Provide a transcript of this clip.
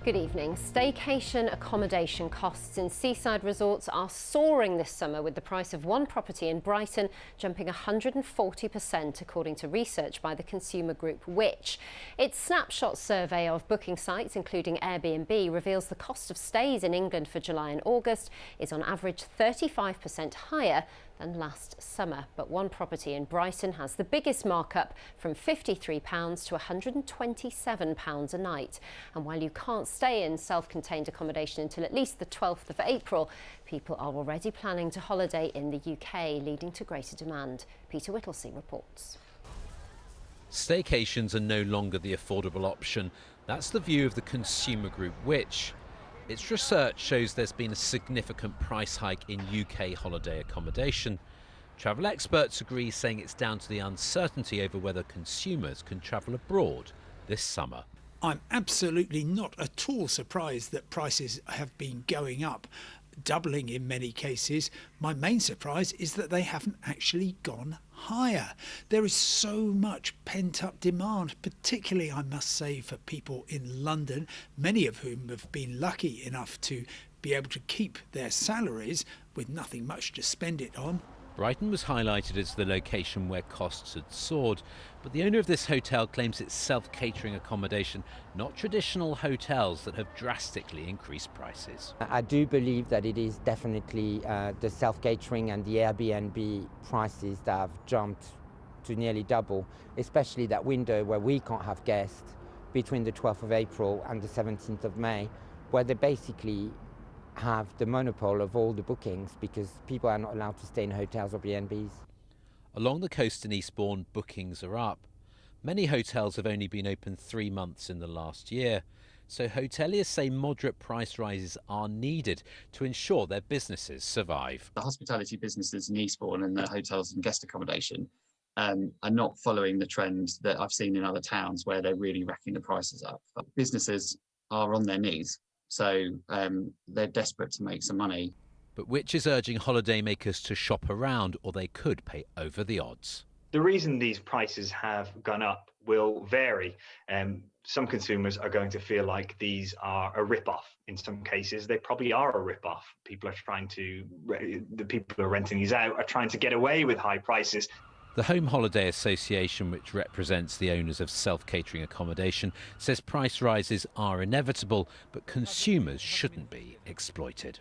Good evening. Staycation accommodation costs in seaside resorts are soaring this summer, with the price of one property in Brighton jumping 140%, according to research by the consumer group Which. Its snapshot survey of booking sites, including Airbnb, reveals the cost of stays in England for July and August is on average 35% higher than last summer. But one property in Brighton has the biggest markup, from £53 to £127 a night. And while you can't stay in self-contained accommodation until at least the 12th of April, people are already planning to holiday in the UK, leading to greater demand. Peter Whittlesey reports. Staycations are no longer the affordable option. That's the view of the consumer group Which. Its research shows there's been a significant price hike in UK holiday accommodation. Travel experts agree, saying it's down to the uncertainty over whether consumers can travel abroad this summer. I'm absolutely not at all surprised that prices have been going up, doubling in many cases. My main surprise is that they haven't actually gone higher. There is so much pent-up demand, particularly, I must say, for people in London, many of whom have been lucky enough to be able to keep their salaries with nothing much to spend it on. Brighton was highlighted as the location where costs had soared, but the owner of this hotel claims it's self-catering accommodation, not traditional hotels, that have drastically increased prices. I do believe that it is definitely the self-catering and the Airbnb prices that have jumped to nearly double, especially that window where we can't have guests between the 12th of April and the 17th of May, where they basically have the monopole of all the bookings because people are not allowed to stay in hotels or B&Bs. Along the coast in Eastbourne, bookings are up. Many hotels have only been open 3 months in the last year, so hoteliers say moderate price rises are needed to ensure their businesses survive. The hospitality businesses in Eastbourne and the hotels and guest accommodation are not following the trend that I've seen in other towns where they're really racking the prices up. Businesses are on their knees. So they're desperate to make some money. But Which is urging holidaymakers to shop around, or they could pay over the odds. The reason these prices have gone up will vary. Some consumers are going to feel like these are a rip-off. In some cases, they probably are a rip-off. The people who are renting these out are trying to get away with high prices. The Home Holiday Association, which represents the owners of self-catering accommodation, says price rises are inevitable, but consumers shouldn't be exploited.